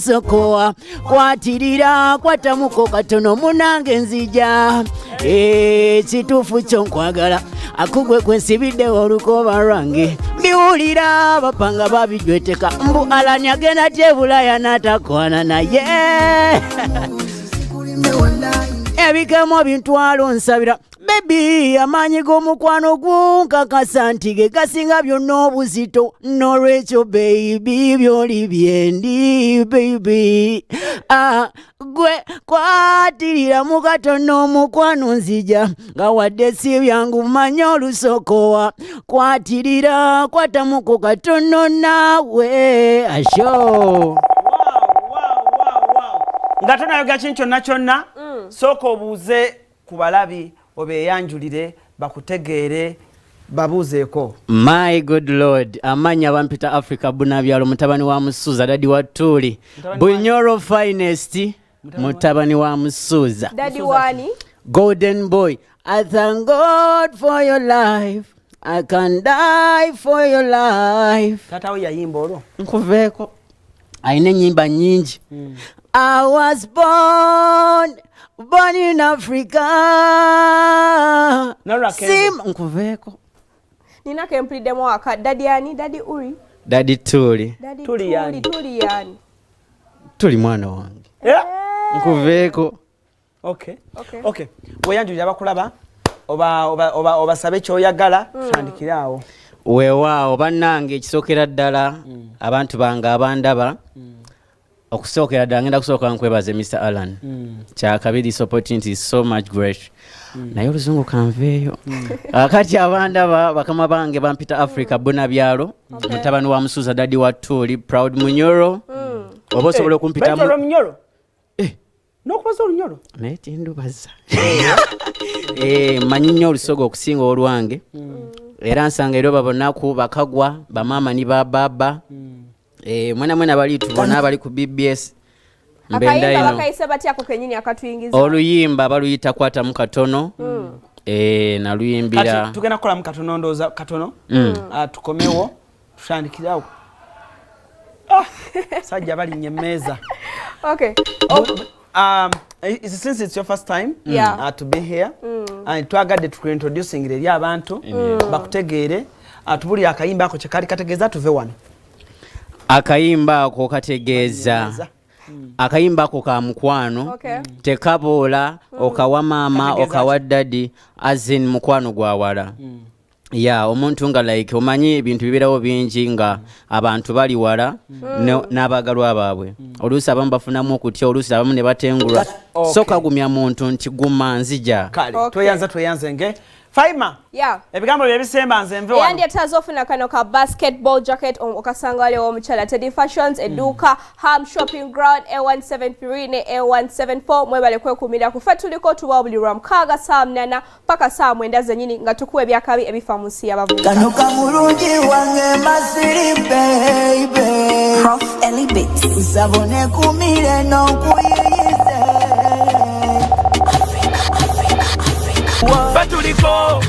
lusokowa kwatirira kwatamuko katono munange nzija kituufu kyo nkwagala akugwe kwensibiddewo olukoba lwange biwulira bapanga babijweteka mbu alani agenda tyebulaya n'atakwana naye ebikemo bintwalo nsabira bebi amaanyi g'omukwano gunkakasa nti ge gasinga byonna obuzito n'olwekyo beibi byoli byendi beibi gwe kwatirira mu katono omukwano nzija nga wadde si byangu manya olusokowa kwatirira kwatamuko katono naawe asho nga tonayoga kintu kyonna kyonna sooka obuuze ku balabi obeeyanjulire bakutegeere babuuzeeko. My good lord amanya bampita Africa bunabyalo mutabani wa Musuuza dadi wa Tuli Bunyoro finest mutabani wa Musuuza dadi wani golden boy. I thank God for your life, I can die for your life. Taata we yayimba olwo nkuveeko ayina ennyimba nnyingi. I was born in Africa. Sim nkuveeko nina kempulidde mwaka dadi yani dadi uri dadi Tuli Tuli yani Tuli mwana wange nkuveeko. Okay. Weyanjulira abakulaba obasabe kyoyagala tandikiraawo. Weewaawo bannange ekisookera ddala abantu bange abandaba okusookera ddala ngenda kusooka nkwebaze Mr. Alan kyakabiri this opportunity is so much great naye oluzungu kanveeyo akati abandaba bakama bange bampita Africa bunabyalo mutabani wa Musuuza dadi wa Tuli proud Munyoro oba osobola okumpitamu Munyoro n'okubaza olunyoro naye tindubaza manyi nnyo olusoga okusinga olwange era nsanga era babonaku bakagwa bamaama ni bababa mwena bali tubona bali ku BBS mbenda ino bakayise batyako kenyini akatuyingiza oluyimba baluyita kwata mu katono naluyimbira kati tugenda kukola mu katono ndoza katono tukomewo tushandikirawo sajja bali nyemeza. Okay. Since it's your first time to be here and twagadde tukuintroducing eri abantu bakutegeere tubuli akayimba ako kyekali kategeeza tuve wano. Akayimba ako kategeeza akayimba ako ka mukwano tekaboola okawa maama okawa dadi azin mukwano gwawala omuntu nga like omanyi ebintu bibirawo bingi nga abantu bali wala n'abagalwa baabwe oluusi abamu bafunamu okutya oluusi abamu ne batengulwa so kagumya muntu nti guma nzija tweyanze nge Faima ebigambo byebisemba nze nve wano yandi atazo ofuna kano ka basketball jacket okasanga wale omukyala Teddy Fashions eduka Ham Shopping Ground A173 ne A174 mwebale kwekumira kufa tuliko tuwa buli lwa mukaaga saa 8 paka saa 9 zenyini nga tukuwe byakabi ebifa mu nsi y'abavubuka kano kamulungi wange masiri baby Prof Elibit usabone kumire n'okuyiyize Africa Batuliko